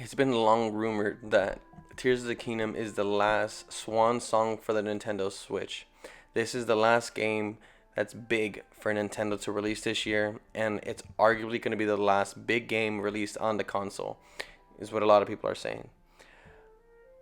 It's been long rumored that Tears of the Kingdom is the last swan song for the Nintendo Switch. This is the last game that's big for Nintendo to release this year, and it's arguably going to be the last big game released on the console, is what a lot of people are saying.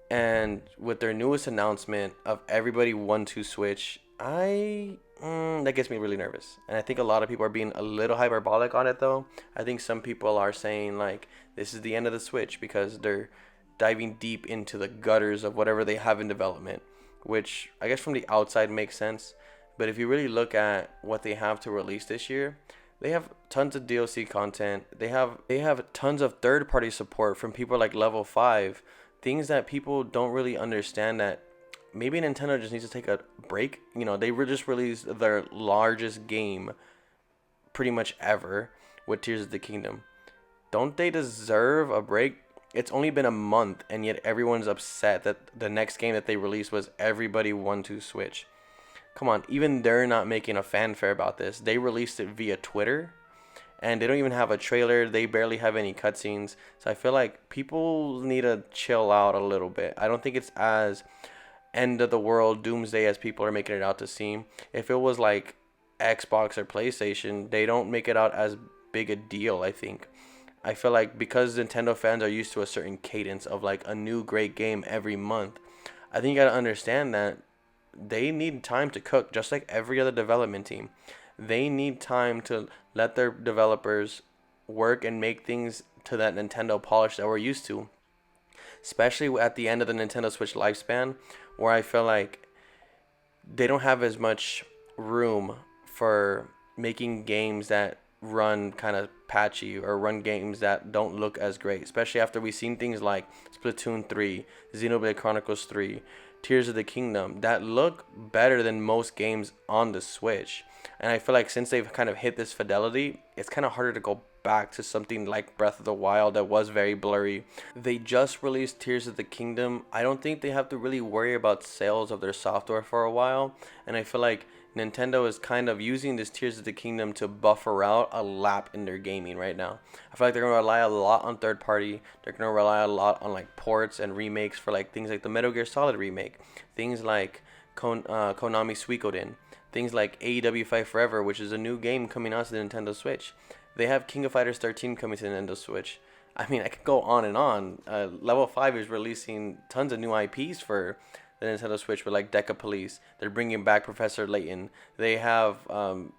And with their newest announcement of everybody want to Switch, that gets me really nervous. And I think a lot of people are being a little hyperbolic on it though. I think some people are saying like this is the end of the Switch because they're diving deep into the gutters of whatever they have in development, which I guess from the outside makes sense. But if you really look at what they have to release this year, they have tons of DLC content. They have tons of third party support from people like Level 5, things that people don't really understand that maybe Nintendo just needs to take a break. They just released their largest game pretty much ever with Tears of the Kingdom. Don't they deserve a break? It's only been a month, and yet everyone's upset that the next game that they released was Everybody Want to Switch. Come on, even they're not making a fanfare about this. They released it via Twitter, and they don't even have a trailer. They barely have any cutscenes. So I feel like people need to chill out a little bit. I don't think it's as end of the world doomsday as people are making it out to seem. If it was like Xbox or PlayStation, they don't make it out as big a deal, I think. I feel like because Nintendo fans are used to a certain cadence of like a new great game every month, I think you got to understand that they need time to cook just like every other development team. They need time to let their developers work and make things to that Nintendo polish that we're used to, especially at the end of the Nintendo Switch lifespan, where I feel like they don't have as much room for making games that run kind of patchy or run games that don't look as great, especially after we've seen things like Splatoon 3, Xenoblade Chronicles 3, Tears of the Kingdom that look better than most games on the Switch. And I feel like since they've kind of hit this fidelity, it's kind of harder to go back to something like Breath of the Wild that was very blurry. They just released Tears of the Kingdom. I don't think they have to really worry about sales of their software for a while. And I feel like Nintendo is kind of using this Tears of the Kingdom to buffer out a lap in their gaming right now. I feel like they're going to rely a lot on third party. They're going to rely a lot on like ports and remakes for like things like the Metal Gear Solid remake, things like Konami Suikoden, things like AEW Fight Forever, which is a new game coming out to the Nintendo Switch. They have King of Fighters 13 coming to the Nintendo Switch. I mean, I could go on and on. Level 5 is releasing tons of new IPs for the Nintendo Switch with like Deca Police. They're bringing back Professor Layton. They have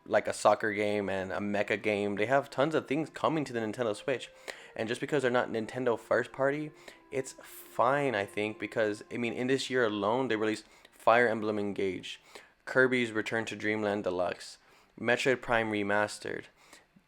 like a soccer game and a mecha game. They have tons of things coming to the Nintendo Switch. And just because they're not Nintendo first party, it's fine, I think, because I mean, in this year alone, they released Fire Emblem Engage, Kirby's Return to Dreamland Deluxe, Metroid Prime Remastered.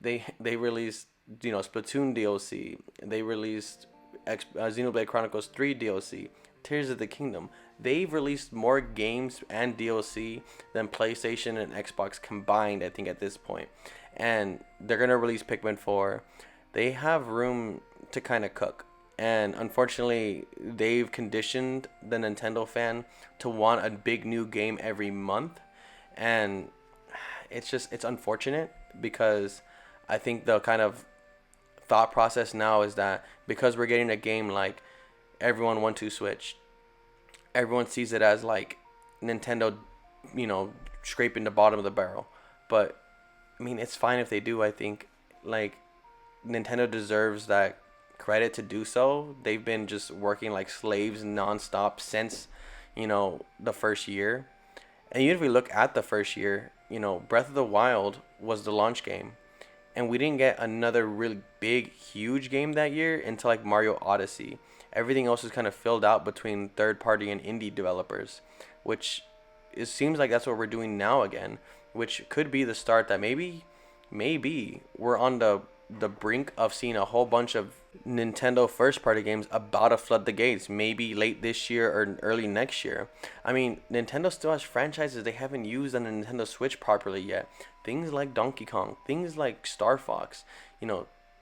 They released Splatoon DLC. They released Xenoblade Chronicles 3 DLC. Tears of the Kingdom. They've released more games and DLC than PlayStation and Xbox combined, I think, at this point. And they're gonna release Pikmin 4. They have room to kind of cook. And unfortunately, they've conditioned the Nintendo fan to want a big new game every month. And it's unfortunate because I think the kind of thought process now is that because we're getting a game like everyone want to Switch, everyone sees it as like Nintendo, scraping the bottom of the barrel. But I mean, it's fine if they do. I think like Nintendo deserves that credit to do so. They've been just working like slaves nonstop since the first year. And even if we look at the first year, Breath of the Wild was the launch game. And we didn't get another really big, huge game that year until like Mario Odyssey. Everything else is kind of filled out between third party and indie developers, which it seems like that's what we're doing now again, which could be the start that maybe we're on the brink of seeing a whole bunch of Nintendo first party games about to flood the gates, maybe late this year or early next year. I mean, Nintendo still has franchises they haven't used on the Nintendo Switch properly yet. Things like Donkey Kong, things like Star Fox,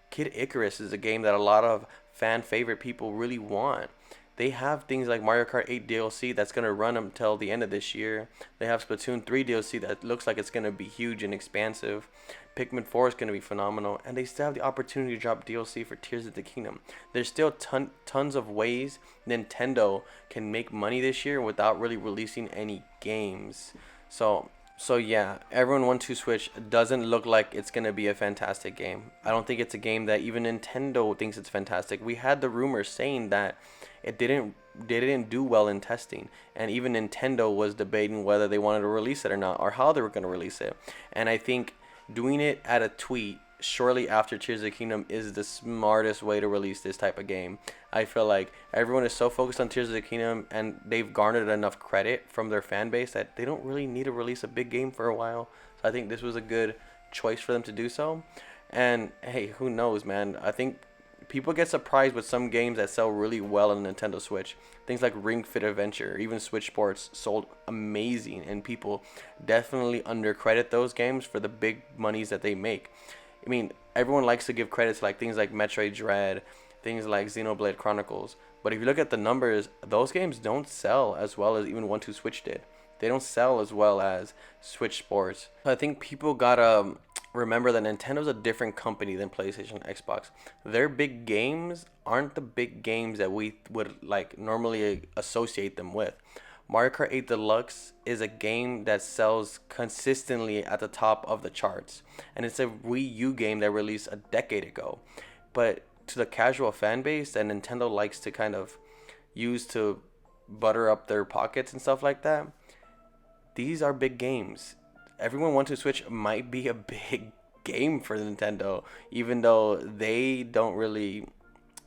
Kid Icarus is a game that a lot of fan favorite people really want. They have things like Mario Kart 8 DLC that's going to run until the end of this year. They have Splatoon 3 DLC that looks like it's going to be huge and expansive. Pikmin 4 is going to be phenomenal. And they still have the opportunity to drop DLC for Tears of the Kingdom. There's still tons of ways Nintendo can make money this year without really releasing any games. So yeah, everyone 1-2 Switch doesn't look like it's gonna be a fantastic game. I don't think it's a game that even Nintendo thinks it's fantastic. We had the rumors saying that it didn't they didn't do well in testing, and even Nintendo was debating whether they wanted to release it or not, or how they were gonna release it. And I think doing it at a tweet shortly after Tears of the Kingdom is the smartest way to release this type of game. I feel like everyone is so focused on Tears of the Kingdom and they've garnered enough credit from their fan base that they don't really need to release a big game for a while. So I think this was a good choice for them to do so. And hey, who knows, man? I think people get surprised with some games that sell really well on Nintendo Switch. Things like Ring Fit Adventure, even Switch Sports sold amazing, and people definitely undercredit those games for the big monies that they make. I mean, everyone likes to give credit to like things like Metroid Dread, things like Xenoblade Chronicles. But if you look at the numbers, those games don't sell as well as even 1-2 Switch did. They don't sell as well as Switch Sports. So I think people gotta remember that Nintendo's a different company than PlayStation, Xbox. Their big games aren't the big games that we would like normally associate them with. Mario Kart 8 Deluxe is a game that sells consistently at the top of the charts. And it's a Wii U game that released a decade ago. But to the casual fan base that Nintendo likes to kind of use to butter up their pockets and stuff like that, these are big games. Everyone 1-2 Switch might be a big game for Nintendo, even though they don't really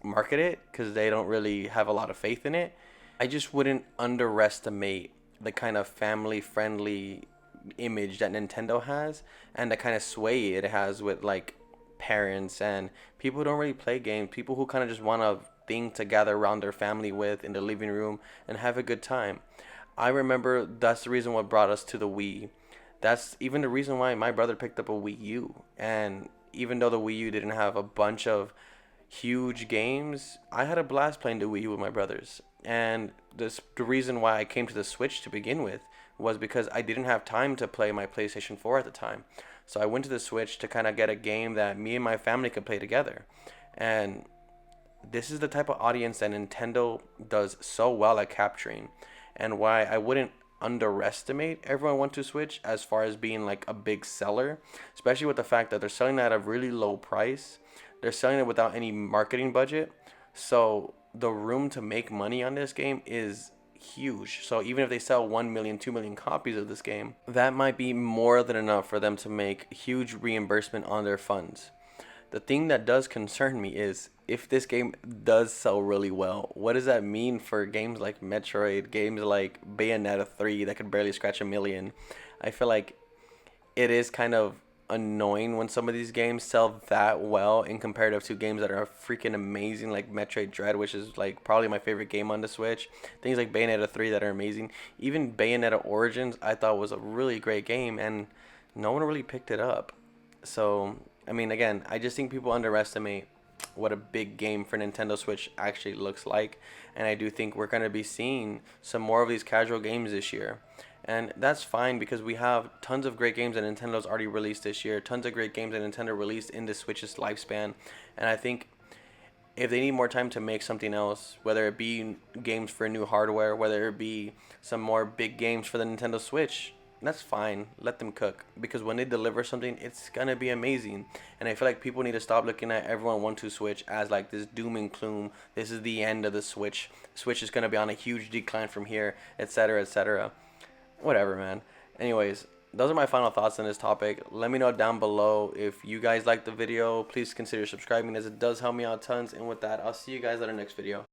market it because they don't really have a lot of faith in it. I just wouldn't underestimate the kind of family friendly image that Nintendo has and the kind of sway it has with like parents and people who don't really play games, people who kind of just want a thing to gather around their family with in the living room and have a good time. I remember that's the reason what brought us to the Wii. That's even the reason why my brother picked up a Wii U. And even though the Wii U didn't have a bunch of huge games, I had a blast playing the Wii U with my brothers. And the reason why I came to the Switch to begin with was because I didn't have time to play my PlayStation 4 at the time. So I went to the Switch to kind of get a game that me and my family could play together. And this is the type of audience that Nintendo does so well at capturing, and why I wouldn't underestimate everyone 1-2 Switch as far as being like a big seller, especially with the fact that they're selling that at a really low price. They're selling it without any marketing budget. So the room to make money on this game is huge. So even if they sell 1 million, 2 million copies of this game, that might be more than enough for them to make huge reimbursement on their funds. The thing that does concern me is if this game does sell really well, what does that mean for games like Metroid, games like Bayonetta 3 that could barely scratch a million? I feel like it is kind of annoying when some of these games sell that well in comparative to games that are freaking amazing like Metroid Dread, which is like probably my favorite game on the Switch. Things like Bayonetta 3 that are amazing. Even Bayonetta Origins I thought was a really great game and no one really picked it up. So I mean, again, I just think people underestimate what a big game for Nintendo Switch actually looks like. And I do think we're going to be seeing some more of these casual games this year. And that's fine because we have tons of great games that Nintendo's already released this year. Tons of great games that Nintendo released in the Switch's lifespan. And I think if they need more time to make something else, whether it be games for new hardware, whether it be some more big games for the Nintendo Switch, that's fine. Let them cook, because when they deliver something, it's gonna be amazing. And I feel like people need to stop looking at everyone 1-2 Switch as like this doom and gloom. This is the end of the Switch. Switch is gonna be on a huge decline from here, etc., etc. Whatever, man. Anyways, those are my final thoughts on this topic. Let me know down below if you guys like the video. Please consider subscribing, as it does help me out tons. And with that, I'll see you guys at our next video.